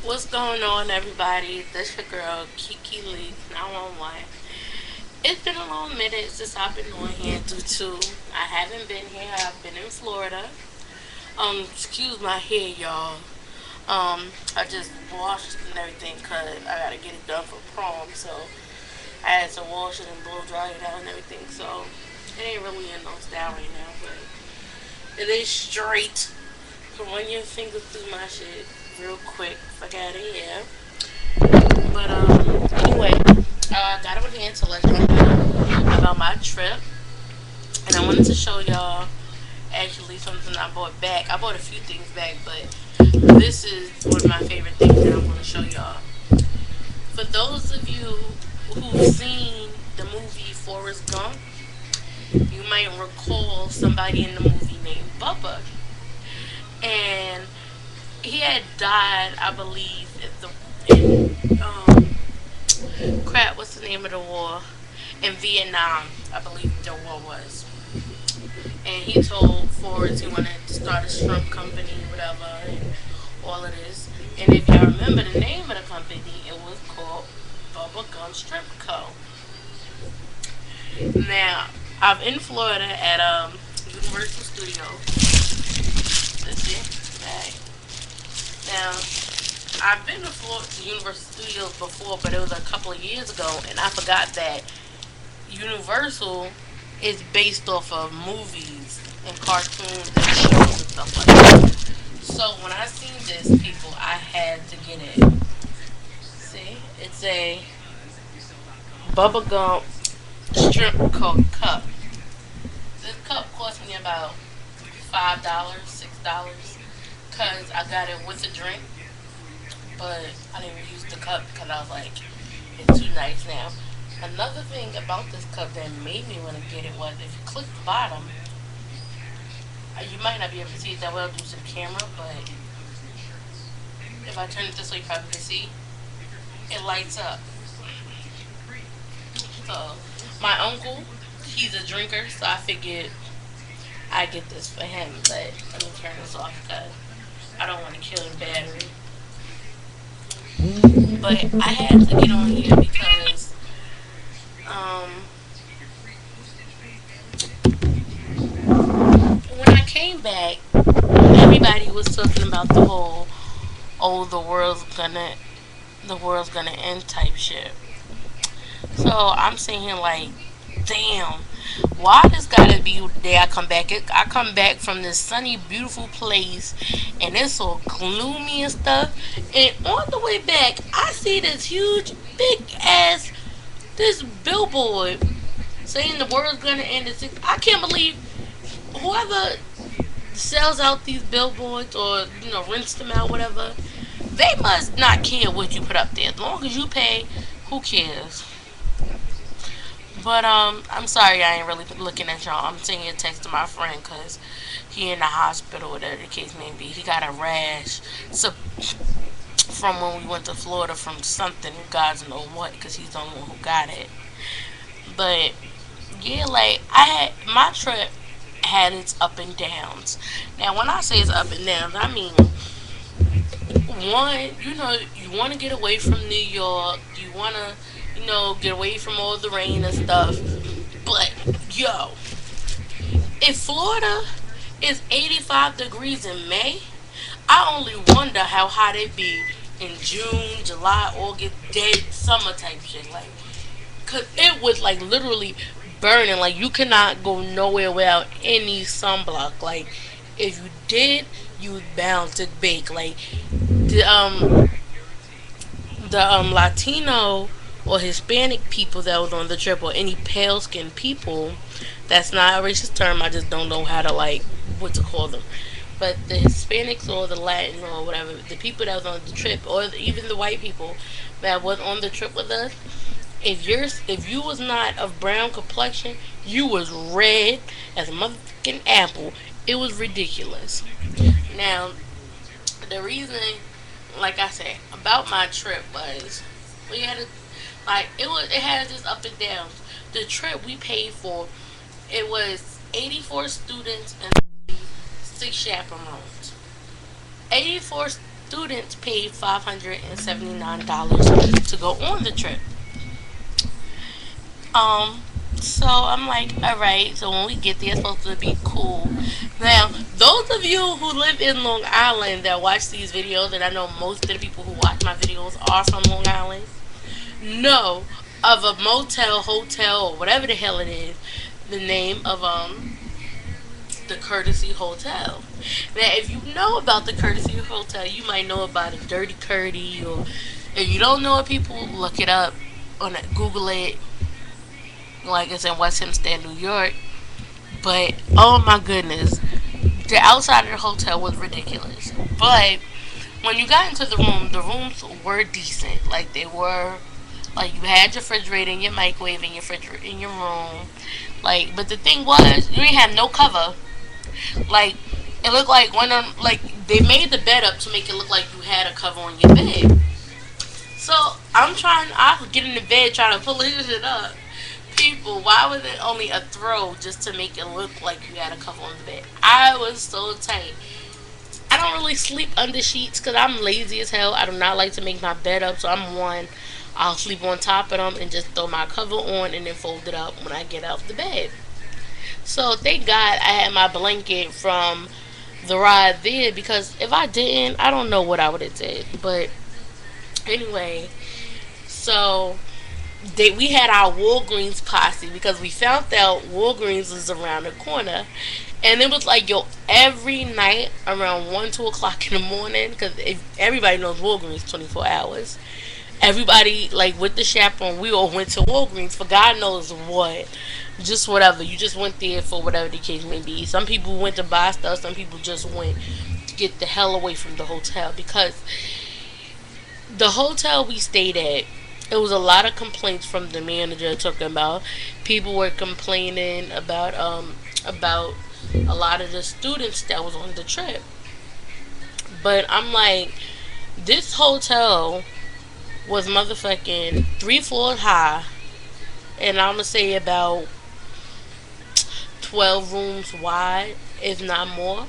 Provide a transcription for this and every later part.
What's going on, everybody? This your girl Kiki Lee 911. It's been a long minute since I've been on here due to I haven't been here. I've been in Florida. Excuse my hair, y'all. I just washed and everything because I gotta get it done for prom. So I had to wash it and blow dry it out and everything. So it ain't really in no style right now, but it is straight. So run your fingers through my shit real quick. Fuck out of here. But anyway, got on here to let y'all know about my trip, and I wanted to show y'all actually something I bought back. I bought a few things back, but this is one of my favorite things that I want to show y'all. For those of you who've seen the movie Forrest Gump, you might recall somebody in the movie named Bubba, and he had died, I believe, crap, what's the name of the war? In Vietnam, I believe the war was. And he told Forrest he wanted to start a shrimp company, whatever, and all of this. And if y'all remember the name of the company, it was called Bubba Gum Shrimp Co. Now, I'm in Florida at Universal Studios. Let's see. Right. Now, I've been to Florida to Universal Studios before, but it was a couple of years ago, and I forgot that Universal is based off of movies and cartoons and shows and stuff like that. So when I seen this, people, I had to get it. See, it's a Bubba Gump Shrimp Cup. This cup cost me about $5, $6, cause I got it with a drink, but I didn't use the cup because I was like, it's too nice now. Another thing about this cup that made me want to get it was if you click the bottom, you might not be able to see it that well due to the camera, but if I turn it this way, you probably can see it lights up. So my uncle, he's a drinker, so I figured I get this for him. But let me turn this off because I don't want to kill the battery. But I had to get on here because um, when I came back, everybody was talking about the whole "oh the world's gonna end" type shit. So I'm sitting here like, damn, why this gotta be the day I come back? I come back from this sunny, beautiful place, and it's so gloomy and stuff. And on the way back, I see this huge, big ass, this billboard saying the world's gonna end at 6. I can't believe whoever sells out these billboards or rents them out, whatever. They must not care what you put up there. As long as you pay, who cares? But I'm sorry I ain't really looking at y'all. I'm sending a text to my friend because he in the hospital, whatever the case may be. He got a rash. So from when we went to Florida from something, God's know what, because he's the only one who got it. But yeah, like I had my trip had its up and downs. Now when I say it's up and downs, I mean one, you want to get away from New York. You want to, get away from all the rain and stuff. But yo, if Florida is 85 degrees in May, I only wonder how hot it be in June, July, August, dead summer type shit. Like, cause it was like literally burning. Like you cannot go nowhere without any sunblock. Like if you did, you was bound to bake. Like the Latino or Hispanic people that was on the trip, or any pale skinned people. That's not a racist term. I just don't know how to like what to call them. But the Hispanics or the Latin or whatever, the people that was on the trip, or even the white people that was on the trip with us, if you was not of brown complexion, you was red as a motherfucking apple. It was ridiculous. Now, the reason, like I said, about my trip was we had a like it had this up and downs. The trip we paid for, it was 84 students and 6 chaperones. 84 students paid $579 to go on the trip. Um, so I'm like, all right. So when we get there, it's supposed to be cool. Now, those of you who live in Long Island that watch these videos, and I know most of the people who watch my videos are from Long Island, know of a motel, hotel, or whatever the hell it is, the name of the Courtesy Hotel. Now, if you know about the Courtesy Hotel, you might know about a Dirty Curdy, or if you don't know it, people look it up on Google it. Like it's in West Hempstead, New York. But oh my goodness, the outside of the hotel was ridiculous. But when you got into the rooms were decent. Like they were, like you had your refrigerator and your microwave in your refrigerator in your room. Like, but the thing was, you didn't have no cover. Like it looked like like they made the bed up to make it look like you had a cover on your bed. So I would get in the bed trying to pull this shit up. People, why was it only a throw just to make it look like you had a cover on the bed? I was so tight. I don't really sleep under sheets because I'm lazy as hell. I do not like to make my bed up, so I'm one. I'll sleep on top of them and just throw my cover on and then fold it up when I get out the bed. So thank God I had my blanket from the ride there, because if I didn't, I don't know what I would have did. But anyway, so we had our Walgreens posse because we found out Walgreens was around the corner, and it was like, yo, every night around 1, 2 o'clock in the morning, because everybody knows Walgreens 24 hours. Everybody, like with the chaperone, we all went to Walgreens for God knows what, just whatever. You just went there for whatever the case may be. Some people went to buy stuff. Some people just went to get the hell away from the hotel, because the hotel we stayed at, it was a lot of complaints from the manager talking about people were complaining about a lot of the students that was on the trip. But I'm like, this hotel was motherfucking 3 floors high, and I'm gonna say about 12 rooms wide, if not more.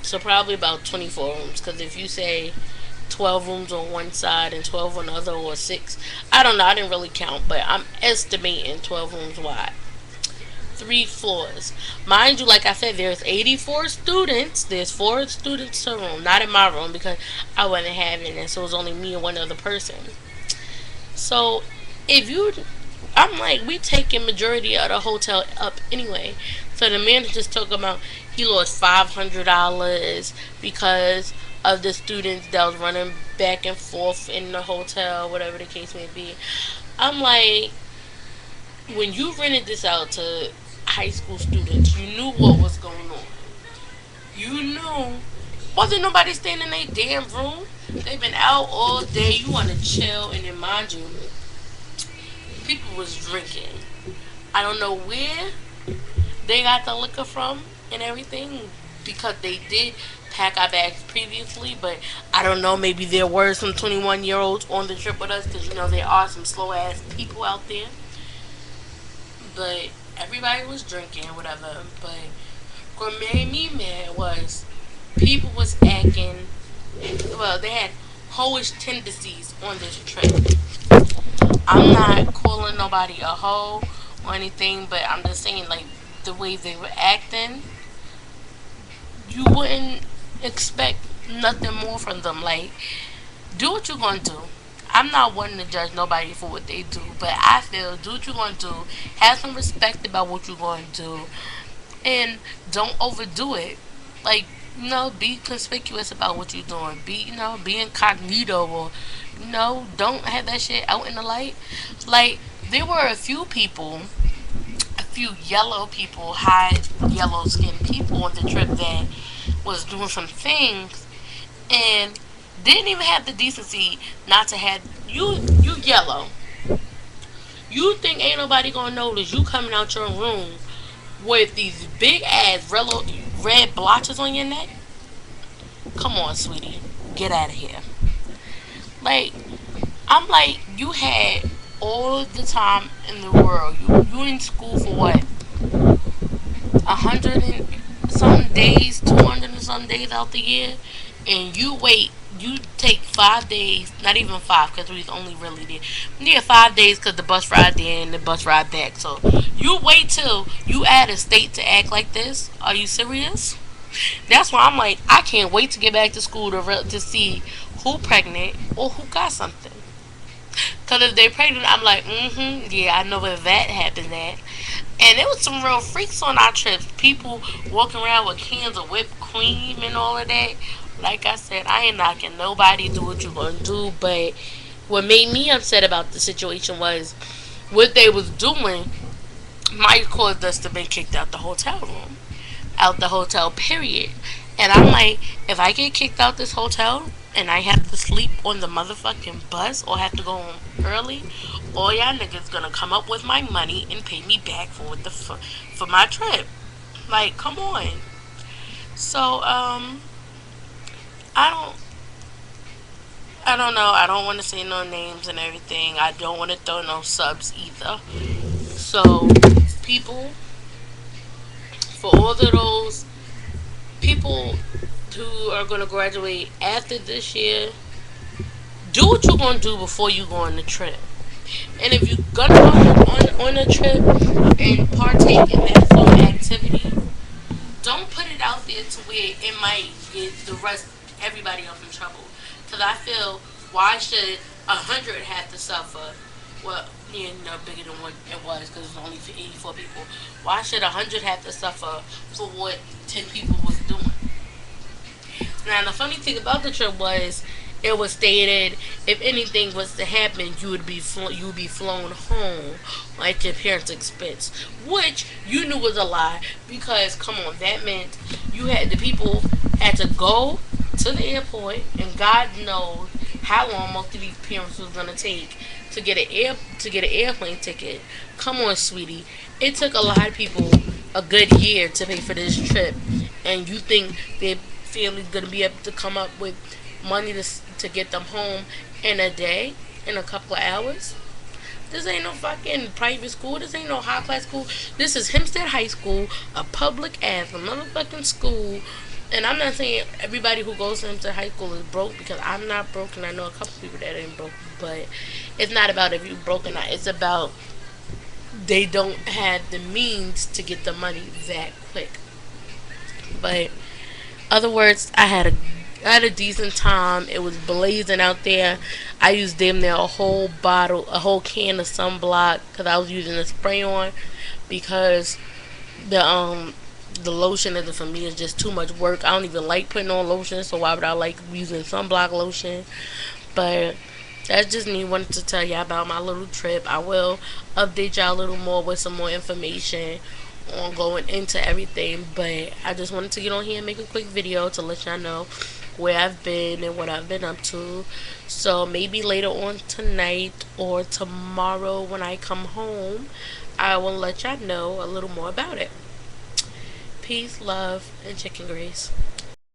So probably about 24 rooms, because if you say 12 rooms on one side and 12 on the other, or 6, I don't know, I didn't really count, but I'm estimating 12 rooms wide, 3 floors. Mind you, like I said, there's 84 students. There's 4 students per room, not in my room because I wasn't having it, so it was only me and one other person. So if you, I'm like, we taking majority of the hotel up anyway. So the manager just talking about he lost $500 because of the students that was running back and forth in the hotel, whatever the case may be. I'm like, when you rented this out to high school students, you knew what was going on. You knew. Wasn't nobody staying in their damn room. They've been out all day. You want to chill, and then mind you, people was drinking. I don't know where they got the liquor from and everything, because they did pack our bags previously, but I don't know, maybe there were some 21-year-olds on the trip with us, because you know there are some slow ass people out there. But everybody was drinking, whatever. But what made me mad was people was acting, well, they had hoish tendencies on this trip. I'm not calling nobody a hoe or anything, but I'm just saying, like, the way they were acting, you wouldn't expect nothing more from them. Like, do what you're gonna do. I'm not wanting to judge nobody for what they do, but I feel, do what you're gonna do. Have some respect about what you're going to do, and don't overdo it. Like, be conspicuous about what you're doing. Be incognito, or don't have that shit out in the light. Like, there were a few people, a few yellow people, high yellow skinned people on the trip that was doing some things and didn't even have the decency not to have you yellow. You think ain't nobody gonna notice you coming out your room with these big ass red blotches on your neck? Come on, sweetie, get out of here. Like, I'm like, you had all the time in the world. You in school for what? 100 and some days, 200 and some days out the year, and you take 5 days, not even five, because we only really did, yeah, 5 days, because the bus ride there and the bus ride back. So you wait till you add a state to act like this. Are you serious? That's why I'm like, I can't wait to get back to school to see who pregnant or who got something. Because if they pregnant, I'm like, yeah, I know where that happened at. And there was some real freaks on our trips. People walking around with cans of whipped cream and all of that. Like I said, I ain't knocking nobody. Do what you gonna do. But what made me upset about the situation was what they was doing might cause us to be kicked out the hotel room, out the hotel, period. And I'm like, if I get kicked out this hotel and I have to sleep on the motherfucking bus or have to go home early, all y'all niggas gonna come up with my money and pay me back for for my trip. Like, come on. So, I don't, I don't know. I don't want to say no names and everything. I don't want to throw no subs either. So, people, for all of those people who are going to graduate after this year, do what you're going to do before you go on the trip. And if you're going to go on a trip and partake in that sort of activity, don't put it out there to where it might get everybody else in trouble. Because I feel, why should 100 have to suffer? Well, you know, bigger than what it was because it was only for 84 people. Why should 100 have to suffer for what 10 people was doing? Now, the funny thing about the trip was, it was stated if anything was to happen, you would be flown home at your parents' expense, which you knew was a lie because come on, that meant the people had to go to the airport, and God knows how long most of these parents was gonna take to get an airplane ticket. Come on, sweetie, it took a lot of people a good year to pay for this trip, and you think their family's gonna be able to come up with money to get them home in a day, in a couple of hours? This ain't no fucking private school. This ain't no high class school. This is Hempstead High School, a public ass motherfucking school. And I'm not saying everybody who goes to Hempstead High School is broke because I'm not broke, and I know a couple people that ain't broke. But it's not about if you broke or not. It's about they don't have the means to get the money that quick. But other words, I had a decent time. It was blazing out there. I used damn near a whole can of sunblock because I was using a spray on because the um the lotion isn't for me. It's just too much work. I don't even like putting on lotion, so why would I like using sunblock lotion? But that's just me wanting to tell y'all about my little trip. I will update y'all a little more with some more information on going into everything. But I just wanted to get on here and make a quick video to let y'all know where I've been and what I've been up to. So maybe later on tonight or tomorrow when I come home, I will let y'all know a little more about it. Peace, love, and chicken grease.